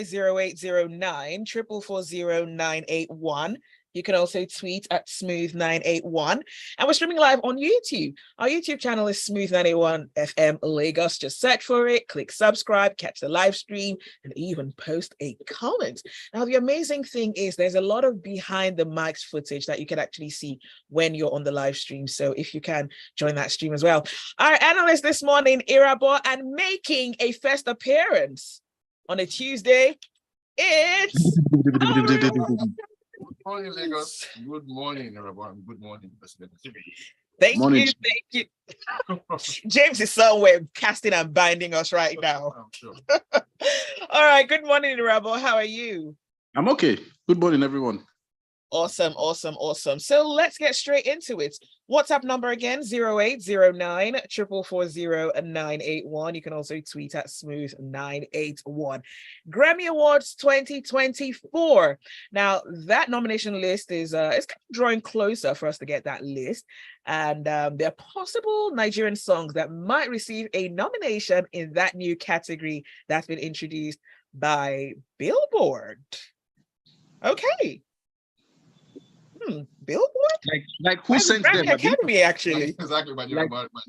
0809 4440981. You can also tweet at Smooth981. And we're streaming live on YouTube. Our YouTube channel is Smooth981 FM Lagos. Just search for it, click subscribe, catch the live stream, and even post a comment. Now, the amazing thing is there's a lot of behind the mics footage that you can actually see when you're on the live stream. So if you can, join that stream as well. Our analyst this morning, Irabor, and making a first appearance on a Tuesday, it's Good morning, Lagos. Good morning, Irabor. Good morning, President Zibby. Thank you. James is somewhere casting and binding us right now. I'm sure. All right. Good morning, Irabor. How are you? I'm okay. Good morning, everyone. Awesome. So let's get straight into it. WhatsApp number again, 0809 4440981. You can also tweet at Smooth981. Grammy Awards 2024. Now, that nomination list is it's kind of drawing closer for us to get that list. And there are possible Nigerian songs that might receive a nomination in that new category that's been introduced by Billboard. Okay. Billboard? Like who sent them? Academy, actually. Exactly.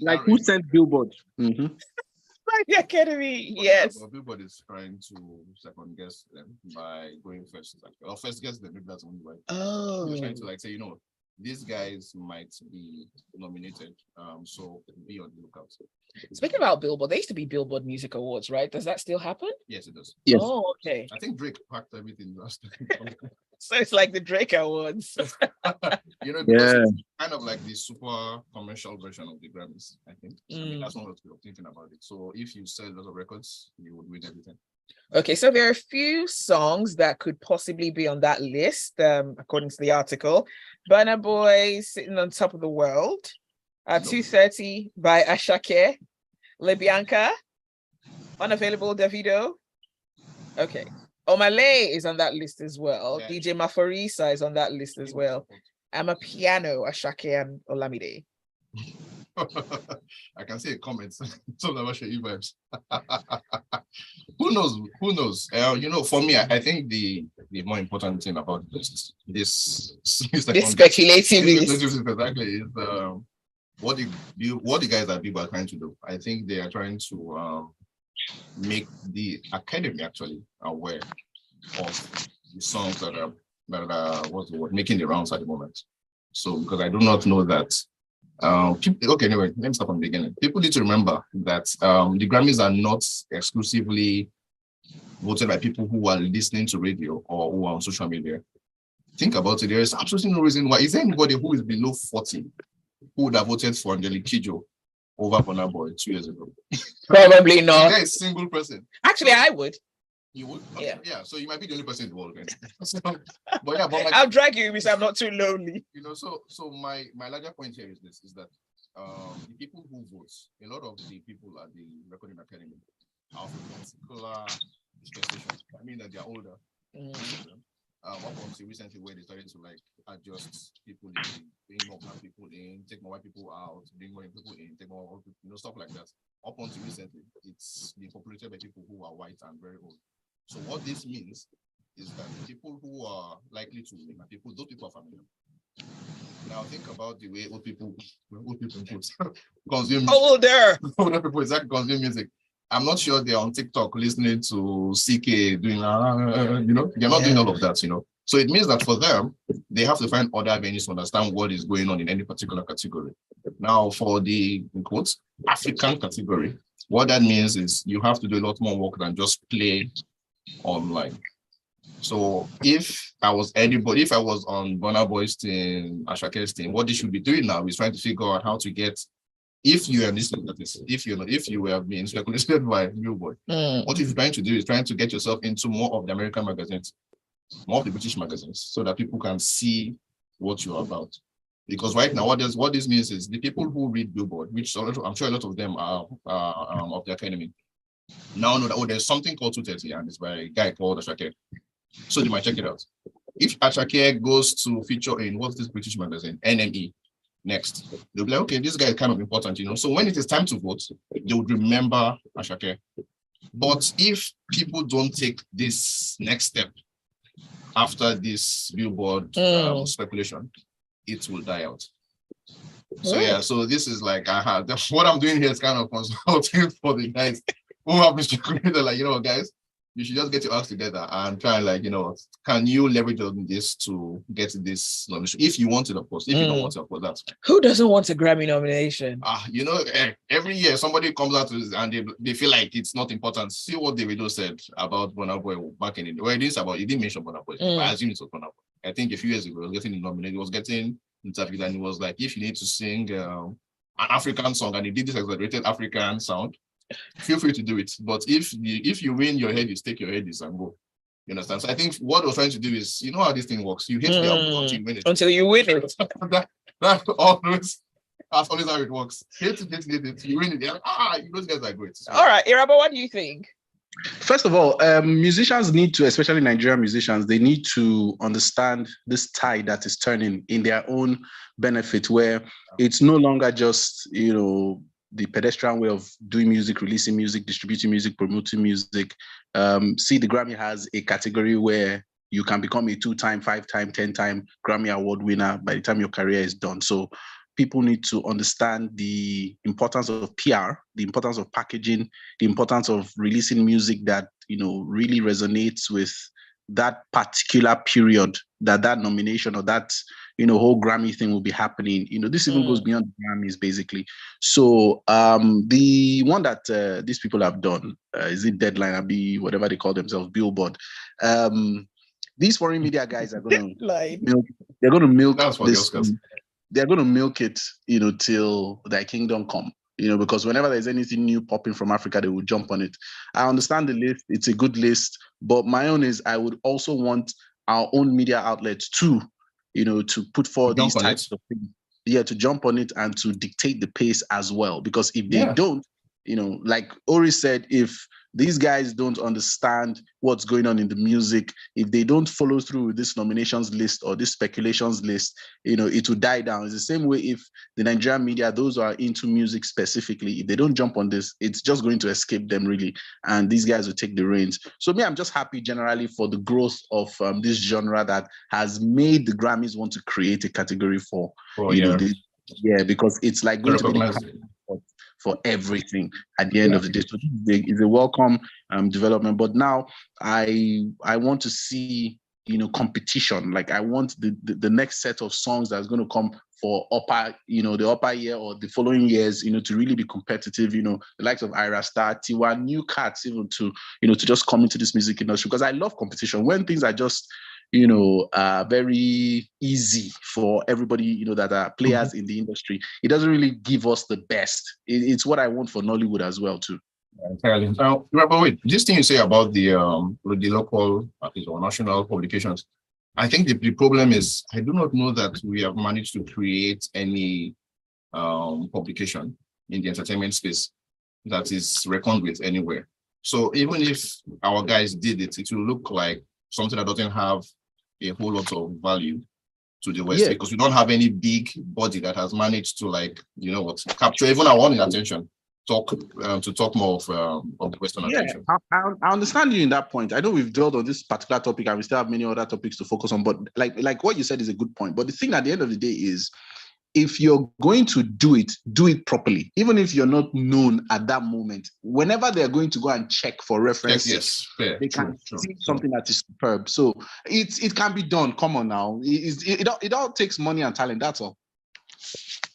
Like who sent Billboard? Mm-hmm. Like the Academy, yes. Well, Billboard is trying to second guess them by going first. Or first guess them, maybe that's only way. Oh. They're trying to say, these guys might be nominated. So be on the lookout. Speaking about Billboard, there used to be Billboard Music Awards, right? Does that still happen? Yes, it does. Yes. Oh, okay. I think Drake packed everything last time. So it's like the Drake Awards. It's kind of like the super commercial version of the Grammys, I think. I mean, that's one of the thinking about it. So if you sell a lot of records, you would win everything. Okay, so there are a few songs that could possibly be on that list, according to the article. Burna Boy, Sitting on Top of the World, 2:30 by Ashake, LeBianca, Unavailable Davido. Okay. Omalay is on that list as well. Yeah. DJ Maforisa is on that list as well. I'm a Piano, Ashake and Olamide. I can see a comment. Some of you vibes. Who knows? For me, I think the more important thing about this speculative list exactly is what the guys at Big are trying to do. I think they are trying to make the Academy actually aware of the songs that are making the rounds at the moment. So because I do not know that anyway, let me start from the beginning. People need to remember that the Grammys are not exclusively voted by people who are listening to radio or who are on social media. Think about it. There is absolutely no reason why. Is there anybody who is below 40 who would have voted for Angelique Kidjo over Burna Boy 2 years ago? Probably not. There is a single person. Actually, I would. You would? Okay. Yeah. So you might be the only person in the world. Right? I'll drag you because I'm not too lonely. So my larger point here is this: is that the people who vote, a lot of the people at the Recording Academy are from particular dispensation. I mean that they are older. Up until recently, where they started to adjust people in, bring more black people in, take more white people out, bring more people in, take more people, stuff like that. Up until recently, it's been populated by people who are white and very old. So what this means is that the people who are likely to win are those people are familiar. Now think about the way old people consume older people exactly consume music. I'm not sure they're on TikTok listening to CK doing they're not doing all of that, So it means that for them, they have to find other avenues to understand what is going on in any particular category. Now, for the quotes African category, what that means is you have to do a lot more work than just play online. So if I was on Burna Boy's team, Ashake's team, what they should be doing now is trying to figure out how to get, if you are listening to this, if you were being speculated by Billboard, what you're trying to do is trying to get yourself into more of the American magazines, more of the British magazines, so that people can see what you're about. Because right now, what this means is the people who read Billboard, which I'm sure a lot of them are of the Academy, now know that there's something called 230, and it's by a guy called Ashake. So they might check it out. If Ashake goes to feature in what's this British magazine, NME, next, they'll be like, okay, this guy is kind of important, So when it is time to vote, they would remember Ashake. But if people don't take this next step after this Billboard speculation, it will die out. So yeah, so this is like what I'm doing here is kind of consulting for the guys who have been speculated, like, guys, you should just get your acts together and try and, like, can you leverage on this to get this nomination? If you want it, of course. If you don't want it, of course, that's fine. Who doesn't want a Grammy nomination? Every year somebody comes out and they feel like it's not important. See what Davido said about Burna Boy back in the day. Well, he didn't mention Burna Boy, but I assume it was Burna Boy. I think a few years ago, he was getting nominated. He was getting interviewed, and he was like, if you need to sing an African song, and he did this exaggerated African sound, feel free to do it. But if you win, your head is take your head is and go. You understand? So I think what we're trying to do is, you know how this thing works. You hit the album until you win it. Until you win it. That's always how it works. Hit it. You win it. Those guys are great. So. All right, Irabor, what do you think? First of all, musicians need to, especially Nigerian musicians, they need to understand this tide that is turning in their own benefit, where it's no longer just, the pedestrian way of doing music, releasing music, distributing music, promoting music. See, the Grammy has a category where you can become a 2-time, 5-time, 10-time Grammy Award winner by the time your career is done. So people need to understand the importance of PR, the importance of packaging, the importance of releasing music that, really resonates with that particular period that nomination or that, whole Grammy thing will be happening. This even goes beyond the Grammys, basically. So the one that these people have done, is it Deadline, or whatever they call themselves, Billboard. These foreign media guys are going to milk this. They're going to milk it, till their kingdom come. Because whenever there's anything new popping from Africa, they will jump on it. I understand the list; it's a good list, but my own is I would also want our own media outlets to put forward these types of things. Yeah, to jump on it and to dictate the pace as well. Because if they don't, like Oris said, if these guys don't understand what's going on in the music, if they don't follow through with this nominations list or this speculations list, it will die down. It's the same way if the Nigerian media, those who are into music specifically, if they don't jump on this, it's just going to escape them, really. And these guys will take the reins. So me, I'm just happy generally for the growth of this genre that has made the Grammys want to create a category for, because it's like going to be for everything at the end of the day. So it's a welcome development. But now I want to see competition. Like I want the next set of songs that's going to come for the upper year or the following years, to really be competitive. The likes of Ira Star, Tiwa, new cats, even to just come into this music industry, because I love competition. When things are just very easy for everybody, that are players in the industry, it doesn't really give us the best. It's what I want for Nollywood as well, too. Entirely. Now, but wait, this thing you say about the local or national publications, I think the problem is I do not know that we have managed to create any publication in the entertainment space that is reckoned with anywhere. So even if our guys did it, it will look like something that doesn't have a whole lot of value to the West, because we don't have any big body that has managed to, like, capture even our own attention, to talk more of the Western attention. I understand you in that point. I know we've dwelled on this particular topic and we still have many other topics to focus on, but like what you said is a good point. But the thing at the end of the day is, if you're going to do it properly, even if you're not known at that moment, whenever they're going to go and check for references, they can see something that is superb. So it can be done. Come on now. It all takes money and talent. That's all.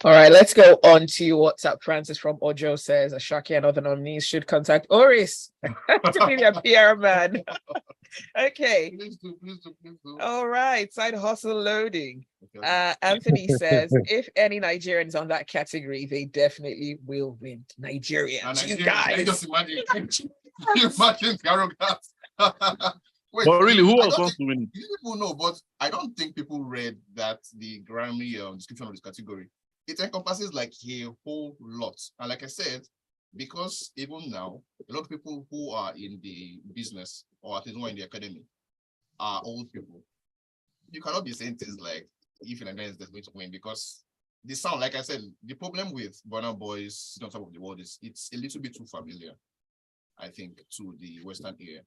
All right, let's go on to WhatsApp. Francis from Ojo says Ashaki and other nominees should contact Oris to be their PR man. Okay. Please do. All right, side hustle loading. Anthony says if any Nigerians on that category, they definitely will win. Nigerians, you guys. I just imagine arrogance. Wait, but really, who else wants to win? People know, but I don't think people read that the Grammy description of this category. It encompasses like a whole lot. And like I said, because even now, a lot of people who are in the business or at least more in the academy are old people. You cannot be saying things like, if Nigeria is going to win, because the sound, like I said, the problem with Burna Boy's on top of the world is it's a little bit too familiar. I think, to the Western ear.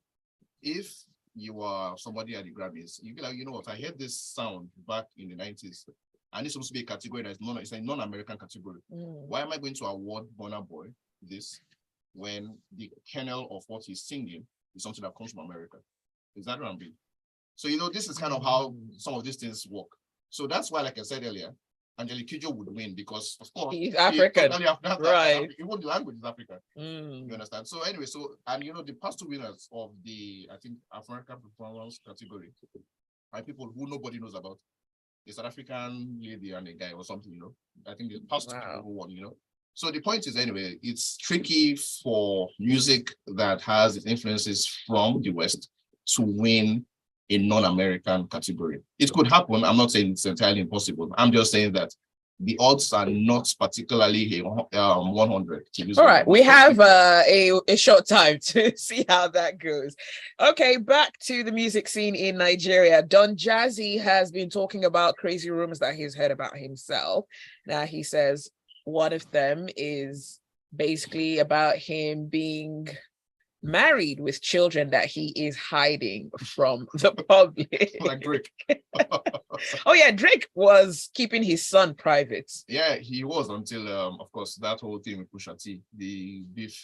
If you are somebody at the Grammys, you be like, you know what, I heard this sound back in the 90s, and it's supposed to be a category that is it's a non-American category. Why am I going to award Burna Boy this when the kernel of what he's singing is something that comes from America? Is that R&B? So, you know, this is kind of how some of these things work. So that's why, like I said earlier, Angelique Kidjo would win because, of course, he's African, right? Even the language is African. You understand? So anyway, and you know, the past two winners of the, I think, African performance category are people who nobody knows about. A South African lady and a guy or something, you know. I think the past two people who won, you know. So the point is, anyway, it's tricky for music that has its influences from the West to win a non-American category. It could happen. I'm not saying it's entirely impossible. I'm just saying that the odds are not particularly 100. All right, we have a short time to see how that goes. Okay, back to the music scene in Nigeria. Don Jazzy has been talking about crazy rumors that he's heard about himself. Now he says one of them is basically about him being married with children that he is hiding from the public. Like Drake. Oh yeah, Drake was keeping his son private. Yeah, he was until of course that whole thing with Pusha T, the beef,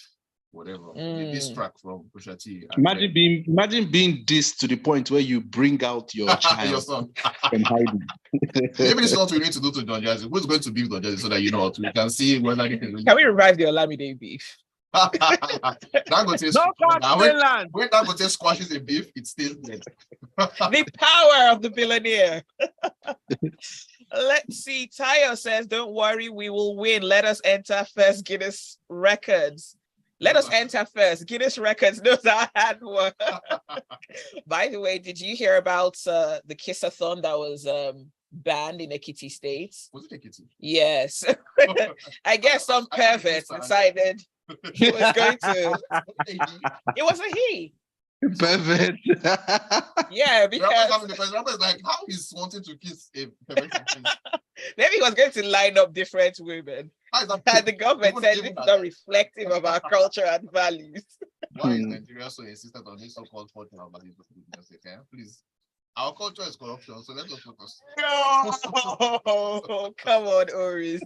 whatever, the diss track from Pusha T. Imagine being dissed to the point where you bring out your child, your son, and hiding. Maybe this is what we need to do to Don Jazzy. Who's going to beef Don Jazzy so that you know we can see whether he can. Can we revive the Olamide beef? Dangote when Dangote squashes a beef, it's still dead. The power of the billionaire. Let's see. Tayo says, "Don't worry, we will win. Let us enter first Guinness Records. Let us enter first. Guinness Records knows our hard work." By the way, did you hear about the Kissathon that was banned in Ekiti State? Was it Ekiti? Yes. I guess some pervert decided he was going to. It was a he. Pervert. Yeah, because is like, how he's wanting to kiss a pervert? Maybe he was going to line up different women. And the government said it's not reflective of our culture and values. Why is Nigeria so insistent on this so-called culture and values? Please. Our culture is corruption, so let us focus. No, come on, Oris.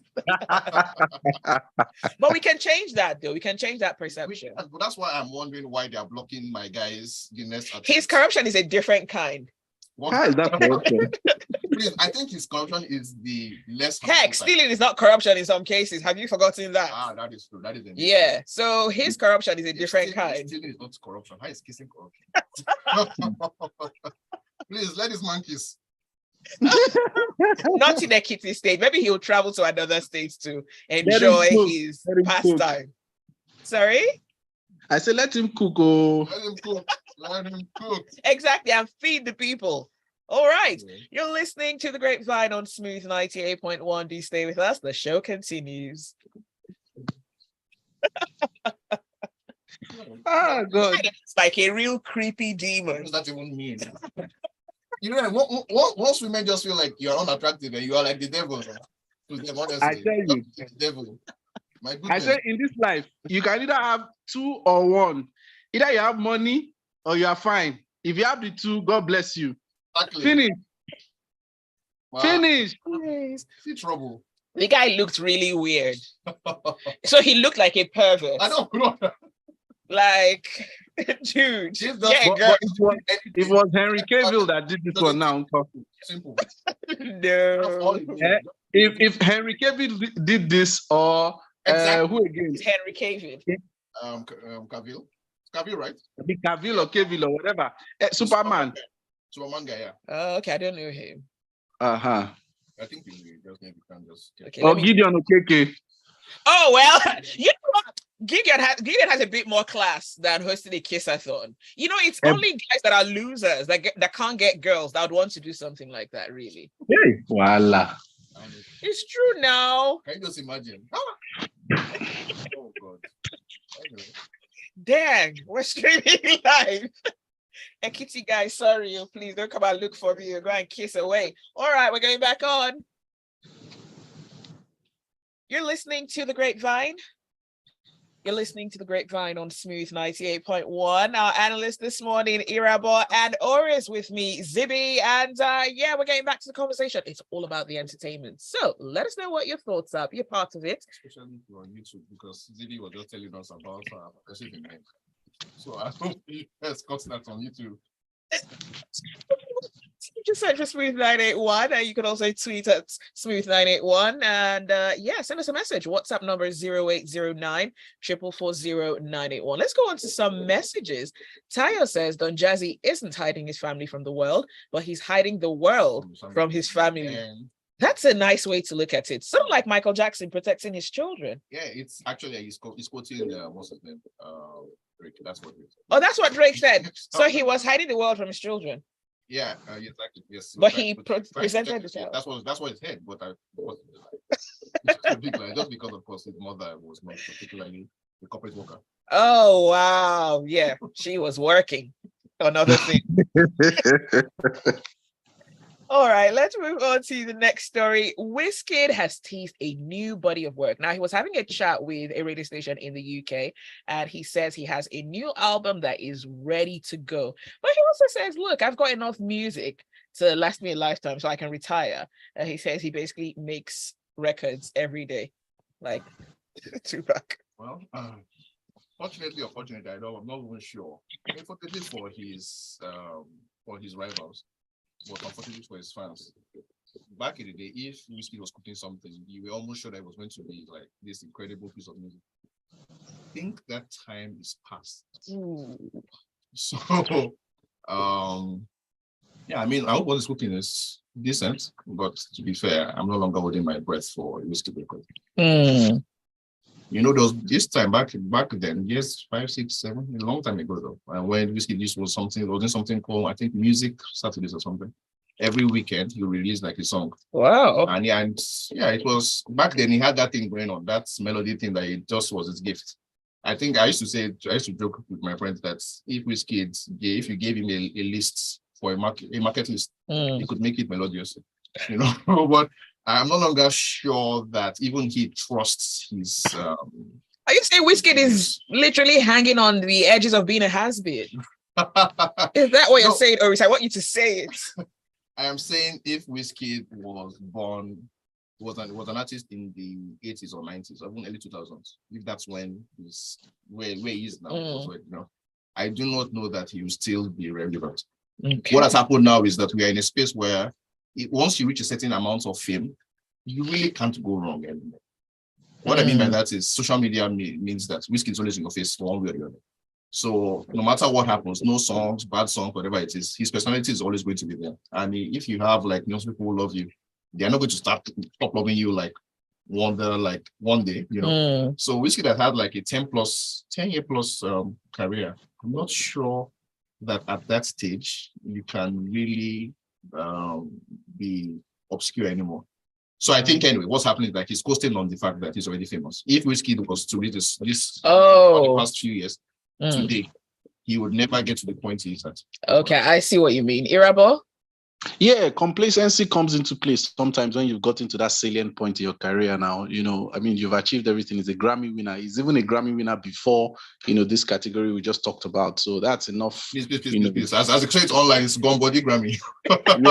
But we can change that, though. We can change that perception. But that's why I'm wondering why they are blocking my guy's Guinness. His corruption is a different kind. How is that corruption? Please, I think his corruption is the less. Heck, stealing is not corruption in some cases. Have you forgotten that? That is true. That is yeah. So his corruption is a different kind. Stealing is not corruption. How is kissing corruption? Please let his man kiss. Not in Ekiti State. Maybe he'll travel to another state to enjoy his pastime. Sorry? I said let him cook. Oh. Let him cook. Let him cook. Exactly, and feed the people. All right. You're listening to The Grapevine on Smooth 98.1. Do stay with us. The show continues. Oh, God. It's like a real creepy demon. What does that even mean? You know, once women just feel like you're unattractive and you are like the devil. I tell you. The devil. My goodness. I say in this life, you can either have two or one. Either you have money or you are fine. If you have the two, God bless you. Exactly. Finish. Wow. Finish. See trouble. The guy looked really weird. So he looked like a pervert. I don't know. Like, dude. Girl. It was Henry Cavill that did this one now. Simple. No. If Henry Cavill did this, or exactly. Who again? It's Henry Cavill. Cavill. Cavill, right? Cavill or Cavill or whatever. Superman. Superman guy, yeah. Okay, I don't know him. Uh-huh. I think you just maybe can just. Okay, or Gideon Okeke. Oh, well, you know what? Gideon has a bit more class than hosting a kissathon. You know, it's only guys that are losers that can't get girls that would want to do something like that, really. Hey, voila. It's true now. Can you just imagine? Oh, God. Dang, we're streaming live. Ekiti guy, sorry, please don't come and look for me. Go and kiss away. All right, we're going back on. You're listening to The Grapevine You're listening to the Grapevine on Smooth 98.1. Our analyst this morning, Irabor and Oris with me, Zibby. And we're getting back to the conversation. It's all about the entertainment. So let us know what your thoughts are. Be a part of it. Especially if you're on YouTube, because Zibby was just telling us about aggressive event. So I hope you guys got that on YouTube. Just search for Smooth 981, and you can also tweet at Smooth 981, and send us a message. WhatsApp number is 0809 444 981. Let's go on to some messages. Tayo says Don Jazzy isn't hiding his family from the world, but he's hiding the world from his family. That's a nice way to look at it. Sort of like Michael Jackson protecting his children. Yeah, it's actually he's quoting what's his name? Drake. That's what it is. Oh, that's what Drake said. So he was hiding the world from his children. Yeah, exactly. Yes. But he presented the child. That's what it said. But just because of course his mother was not particularly a corporate worker. Oh wow, yeah, she was working. Another thing. All right, let's move on to the next story. Wizkid has teased a new body of work. Now, he was having a chat with a radio station in the UK, and he says he has a new album that is ready to go. But he also says, look, I've got enough music to last me a lifetime so I can retire. And he says he basically makes records every day, like Tupac. Well, fortunately or fortunately, I'm not even sure. Unfortunately for his rivals, but unfortunately for his fans. Back in the day, if Wizkid was cooking something, you were almost sure that it was going to be like this incredible piece of music. I think that time is past. Ooh. So, I mean, I hope what he's cooking is decent, but to be fair, I'm no longer holding my breath for Wizkid record. You know, this time back then, yes, 5, 6, 7, a long time ago though. And when Wizkid was doing something called, I think, Music Saturdays or something. Every weekend he released like a song. Wow. And it was back then he had that thing going on, that melody thing that it just was his gift. I think I used to joke with my friends that if you gave him a list for a market list, he could make it melodious. You know, but I'm no longer sure that even he trusts his. Are you saying Wizkid is literally hanging on the edges of being a has-been? Is that what you're saying, Oris? I want you to say it. I am saying if Wizkid was an artist in the 80s or 90s, or even early 2000s, if that's when he's where he is now, you know, I do not know that he will still be relevant. Okay. What has happened now is that we are in a space where once you reach a certain amount of fame, you really can't go wrong anymore. What I mean by that is social media means that Wizkid is always in your face for one way or the other. So no matter what happens, no songs, bad songs, whatever it is, his personality is always going to be there. And if you have like most people who love you, they're not going to stop loving you like one day, you know. So Wizkid has had like a 10-year plus career. I'm not sure that at that stage you can really be obscure anymore. So I think anyway, what's happening is like he's coasting on the fact that he's already famous. If Wizkid was to read this for the past few years, today, he would never get to the point he's at. Okay, I see what you mean. Irabor? Yeah, complacency comes into place sometimes when you've got into that salient point in your career now. You know, I mean, you've achieved everything. He's a Grammy winner. He's even a Grammy winner before, you know, this category we just talked about. So that's enough. Please. As I say it online, it's Gone Body Grammy. Gone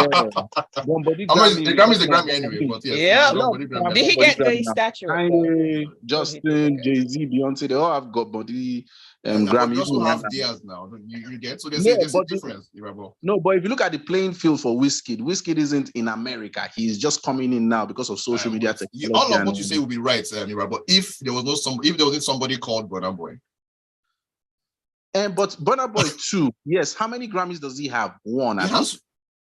Body Grammy. The Grammy is the Grammy anyway, but yes. Yeah. Did he get a statue? Kanye, Justin, Jay-Z, Beyonce, they all have got body Grammy. They also have theirs now. You get so there's a difference. No, but if you look at the playing field for Wizkid isn't in America. He's just coming in now because of social media technology. All of what you say will be right, but if there wasn't somebody called Burna Boy. But Burna Boy too, yes. How many Grammys does he have? One. That's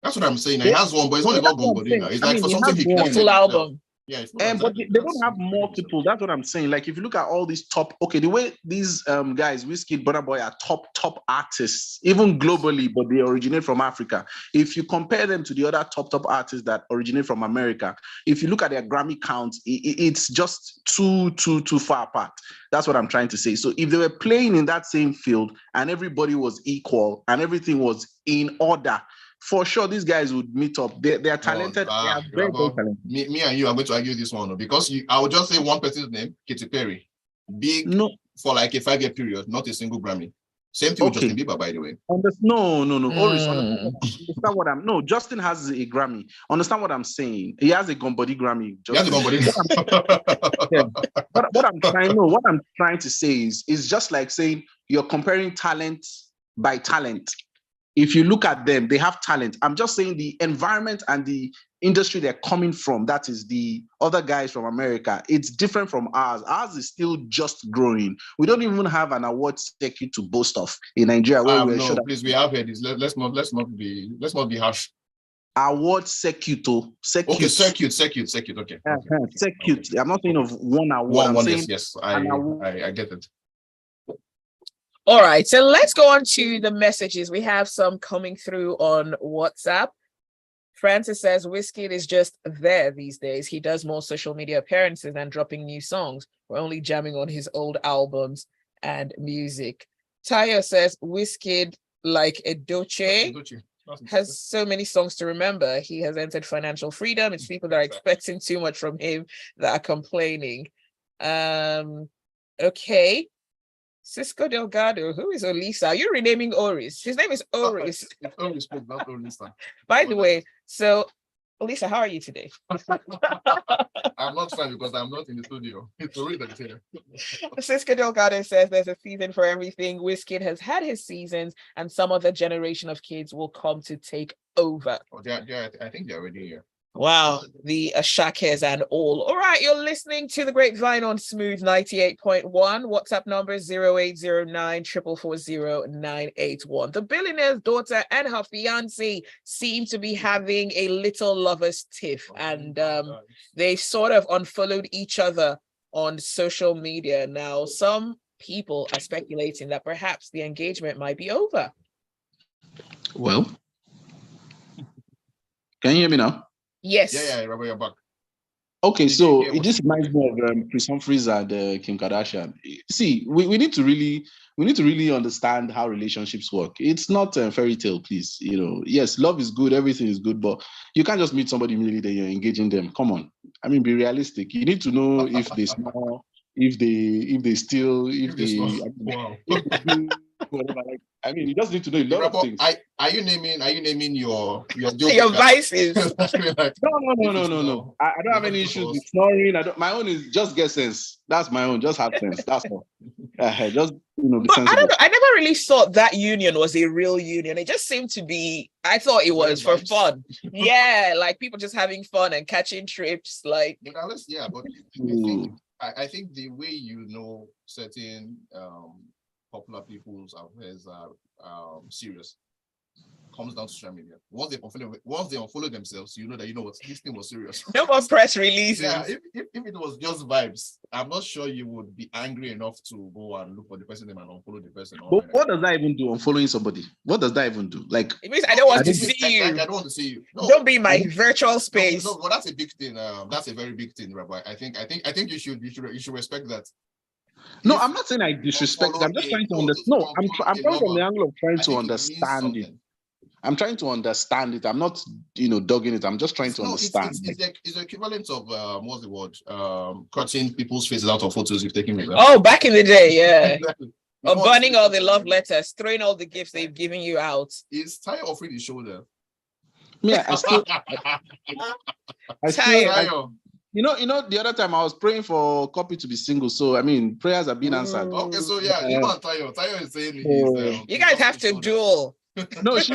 what I'm saying. He has one, but it's not about Bombodil. It's like for something he can full album. Yeah, but they don't have multiple. That's what I'm saying. Like if you look at all these top, the way these guys, Wizkid, Burna Boy, are top artists, even globally, but they originate from Africa. If you compare them to the other top artists that originate from America, if you look at their Grammy counts, it's just too far apart. That's what I'm trying to say. So if they were playing in that same field and everybody was equal and everything was in order, for sure, these guys would meet up. They are talented. They are very talented. Me and you are going to argue this one because I will just say one person's name, Katy Perry. Big, for like a 5-year period, not a single Grammy. Same thing with Justin Bieber, by the way. No. Oris, understand what I'm. No, Justin has a Grammy. Understand what I'm saying? He has a Gumbody Grammy. He has a Gumbody. What I'm trying to say is just like saying you're comparing talent by talent. If you look at them, they have talent. I'm just saying the environment and the industry they're coming from, that is the other guys from America, it's different from ours. Ours is still just growing. We don't even have an award circuit to boast of in Nigeria. No, please, we have heard this. Let's not be harsh. Award circuit. Okay, circuit. Okay. Circuit. I'm not saying of one award. I'm saying yes. I get it. All right, so let's go on to the messages. We have some coming through on WhatsApp. Francis says Wizkid is just there these days. He does more social media appearances than dropping new songs. We're only jamming on his old albums and music. Tayo says Wizkid, like Edoche, has so many songs to remember. He has entered financial freedom. It's people that are expecting too much from him that are complaining. Okay. Cisco Delgado, who is Olisa? Are you renaming Oris? His name is Oris. It's Oris, not Olisa. By the way, so Olisa, how are you today? I'm not fine because I'm not in the studio. It's Oris that's here. Cisco Delgado says there's a season for everything. Wizkid has had his seasons, and some other generation of kids will come to take over. Oh, I think they're already here. Wow, the Ashakes and all. All right, you're listening to the Grapevine on Smooth 98.1. WhatsApp number 0809 440 981. The billionaire's daughter and her fiance seem to be having a little lovers tiff, and they sort of unfollowed each other on social media. Now, some people are speculating that perhaps the engagement might be over. Well, can you hear me now? Yes. Yeah, Irabor, you're back. Okay, so this reminds me of Chris Humphries and Kim Kardashian. See, we need to really understand how relationships work. It's not a fairy tale, please. You know, yes, love is good, everything is good, but you can't just meet somebody immediately that you're engaging them. Come on, I mean, be realistic. You need to know if they smell, if they steal, if they whatever. Like, I mean, you just need to know a lot of things. Are you naming your vices? No. I don't have any issues with snoring. My own is just get sense. That's my own. Just have sense. That's all. Just be sensible. I don't know. I never really thought that union was a real union. It just seemed to be. I thought it was for fun. Yeah, like people just having fun and catching trips. Like, but I think the way certain popular people's affairs are serious comes down to social media. Once they unfollow themselves, you know what this thing was serious. No more press releases. Yeah, if it was just vibes, I'm not sure you would be angry enough to go and look for the person and unfollow the person. But what does that even do? Unfollowing somebody? What does that even do? Like, it means I don't want to see you. I don't want to see you. No, don't be my virtual space. No, but that's a big thing. That's a very big thing, Rabbi. I think you should respect that. No, I'm not saying I disrespect. I'm just trying to understand. No, I'm coming from the angle of trying to understand it. I'm trying to understand it. I'm not, dogging it. I'm just trying to understand. It's the equivalent of what's the word? Cutting people's faces out of photos you've taken with them. Oh, back in the day, yeah. Exactly. Or burning all the love letters, throwing all the gifts they've given you out. Is Tayo offering his shoulder? Yeah, I still. You know, the other time I was praying for Copy to be single. So, I mean, prayers are being answered. Okay, so yeah, you and Tayo is saying you guys have to duel. No, she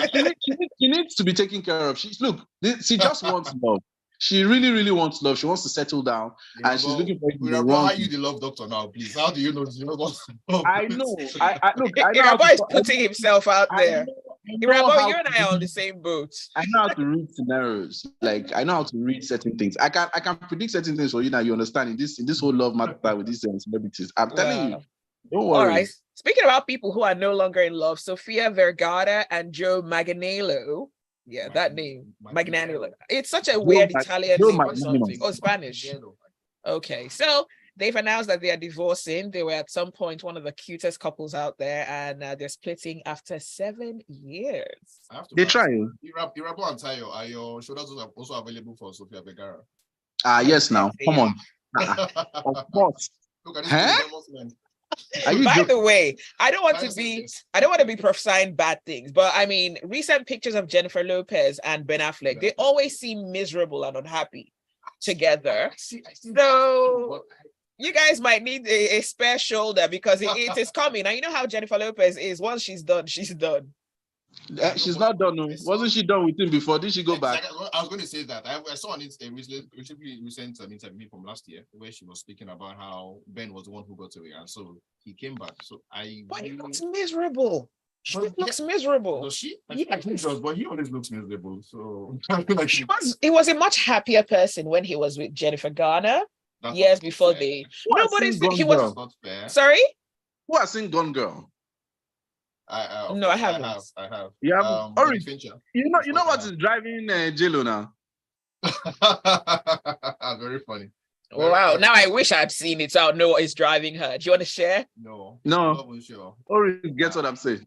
needs to be taken care of. She just wants love. She really, really wants love. She wants to settle down, and she's looking for How are you the love doctor now, please? How do you know? I know. Irabor is putting himself out there. Irabor, you and I are on the same boat. I know how to read scenarios. Like, I know how to read certain things. I can predict certain things for you now. You understand in this whole love matter with these celebrities. I'm telling you. Don't worry. All right. Speaking about people who are no longer in love, Sofia Vergara and Joe Manganiello. Yeah, that name, Manganiello. It's such a weird Italian name or something. Or Spanish. Okay, so they've announced that they are divorcing. They were at some point one of the cutest couples out there, and they're splitting after 7 years. They're trying. Irabor and Tayo, are your shoulders also available for Sofia Vergara? Yes, now. Come on. Of course. Look at this. By the way, I don't want to be prophesying bad things, but I mean, recent pictures of Jennifer Lopez and Ben Affleck, they always seem miserable and unhappy together. So you guys might need a spare shoulder because it is coming. And you know how Jennifer Lopez is. Once she's done, she's done. She's not done. No. Wasn't she done with him before? Did she go back? I was going to say that. I saw on it a recent interview from last year where she was speaking about how Ben was the one who got away, and so he came back. So but he looks miserable. She looks miserable. Does she? I think he does, but he always looks miserable. So he was a much happier person when he was with Jennifer Garner years before they. Nobody's he was not fair. Sorry? Who has seen Gone Girl? No, I haven't. I have. Yeah, Oris. You know what is driving J-Lo now? Very funny. Wow! Now I wish I'd seen it. So I'll know what is driving her. Do you want to share? No. Sure. Oris gets what I'm saying.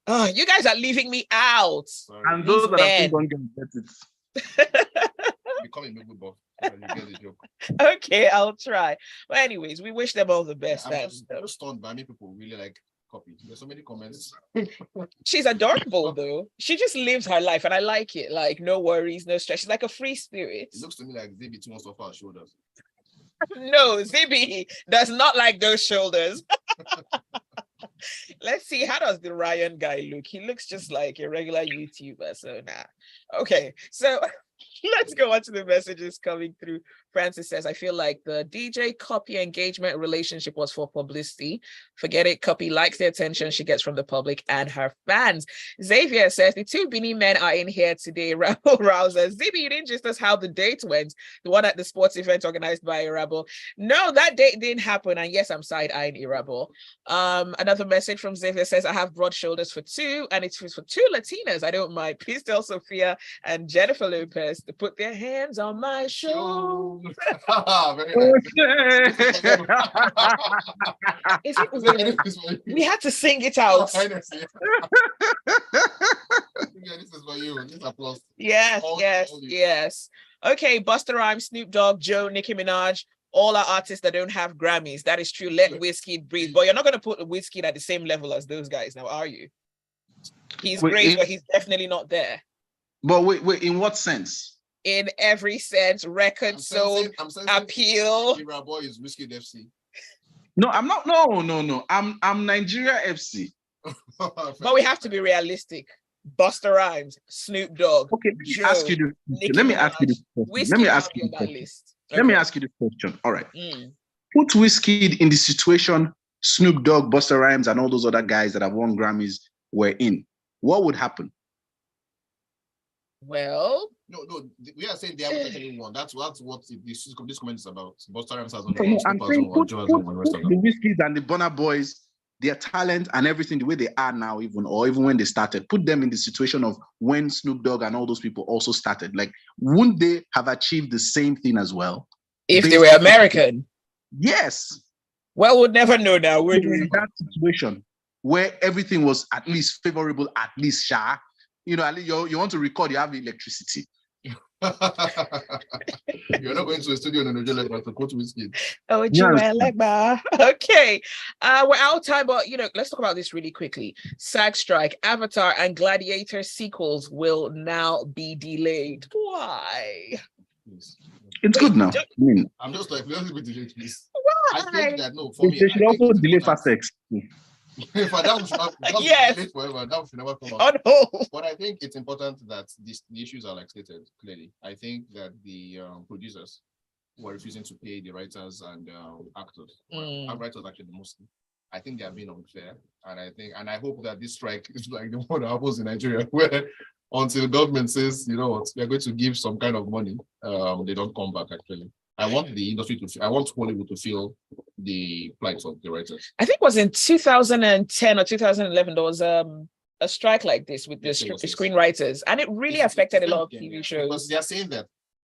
Oh, you guys are leaving me out. Sorry. And those that have seen Gone Girl get it. Becoming a good boss. You get the joke. Okay, I'll try. But anyways, we wish them all the best. I'm just stunned by many people really like copy. There's so many comments. She's adorable though. She just lives her life and I like it. Like no worries, no stress. She's like a free spirit. It looks to me like Zibby too much off her shoulders. No, Zibby does not like those shoulders. Let's see, how does the Ryan guy look? He looks just like a regular YouTuber, so nah. Okay, so let's go on to the messages coming through. Francis says, I feel like the DJ Copy engagement relationship was for publicity. Forget it. Copy likes the attention she gets from the public and her fans. Xavier says, the two Beanie men are in here today. Rabble Rouser. Zibby, you didn't just us how the date went. The one at the sports event organized by Irabor. No, that date didn't happen. And yes, I'm side-eyeing Irabor. Another message from Xavier says, I have broad shoulders for two, and it's for two Latinas. I don't mind. Please tell Sophia and Jennifer Lopez to put their hands on my shoulders. We had to sing it out. This is for you. This applause. Yes. Okay, Busta Rhymes, Snoop Dogg, Joe, Nicki Minaj, all our artists that don't have Grammys. That is true. Let Wizkid breathe. But you're not going to put Wizkid at the same level as those guys now, are you? He's great, but he's definitely not there. But wait, in what sense? In every sense, record sold, appeal. Irabor is Wizkid FC. No, I'm not. No. I'm Nigeria FC. But we have to be realistic. Busta Rhymes, Snoop Dogg. Okay, let me ask you this question. Let me ask you this question. All right. Put Wizkid in the situation Snoop Dogg, Busta Rhymes, and all those other guys that have won Grammys were in. What would happen? Well, no, we are saying they haven't actually won. That's what this comment is about. Busta Rhymes has only won. I'm saying put the Wizkids and the Burna Boys, their talent and everything, the way they are now, even when they started, put them in the situation of when Snoop Dogg and all those people also started. Like, wouldn't they have achieved the same thing as well? If they were American? Yes. Well, we'll never know now. We're in that situation where everything was at least favorable, at least shy. You know, you want to record, you have electricity. You're not going to a studio in Nigeria to go to Wizkid. Oh, okay. We're out of time, but let's talk about this really quickly. SAG strike, Avatar, and Gladiator sequels will now be delayed. Why? It's good now. I'm just like, let's be delayed, please. Why? I think that for me, they should also delay Fast X. Yes. Forever. That should never come out. Oh, no. But I think it's important that the issues are stated clearly. I think that the producers who are refusing to pay the writers and actors, writers actually mostly, I think they are being unfair. And I hope that this strike is like the one that happens in Nigeria, where until government says, you know what, we are going to give some kind of money, they don't come back actually. I want the industry I want Hollywood to feel the plight of the writers. I think it was in 2010 or 2011, there was a strike like this with the screenwriters, and it really affected a lot of TV shows. Because they are saying that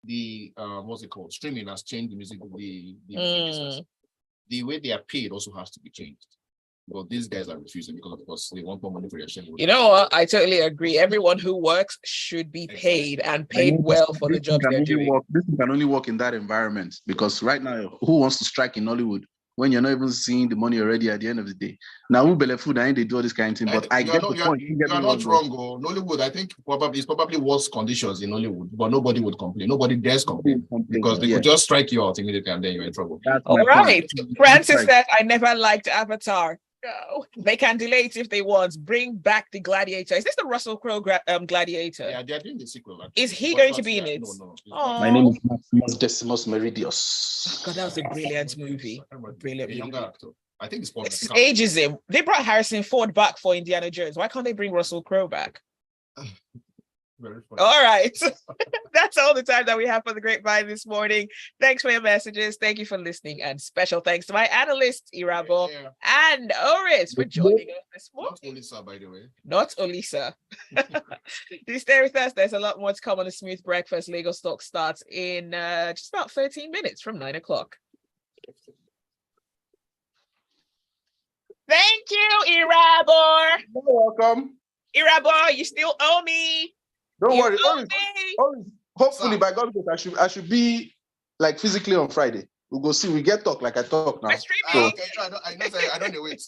the, what's it called? Streaming has changed the music, the way they are paid also has to be changed. But these guys are refusing because, of course, they want more money for their channel. You know what? I totally agree. Everyone who works should be paid and paid well for the job they're doing. This can only work in that environment because right now, who wants to strike in Hollywood when you're not even seeing the money already at the end of the day. Now, who belle food, I ain't they do all this kind of thing, but I get the point. You are not wrong. Nollywood, I think it's probably worse conditions in Nollywood, but nobody would complain. Nobody dares complain because they could just strike you out immediately and then you're in trouble. All right. Francis said, I never liked Avatar. No, they can delay it if they want. Bring back the Gladiator. Is this the Russell Crowe Gladiator? Yeah, they're doing the sequel. Actually. Is he going to be in it? No. My name is Maximus Decimus Meridius. God, that was a brilliant movie. Brilliant movie. Younger actor. I think it's ageism. They brought Harrison Ford back for Indiana Jones. Why can't they bring Russell Crowe back? Very funny. All right. That's all the time that we have for the Grapevine this morning. Thanks for your messages. Thank you for listening. And special thanks to my analysts, Irabor and Oris, for joining us this morning. Not Olisa, by the way. Not Olisa. Do stay with us. There's a lot more to come on the Smooth Breakfast. Lagos Talk starts in just about 13 minutes from 9 o'clock. Thank you, Irabor. You're welcome. Irabor, you still owe me. Don't worry. Hopefully, by God's grace, I should be like physically on Friday. We'll go see. We get talk like I talk now. Streaming. Okay, I don't wait.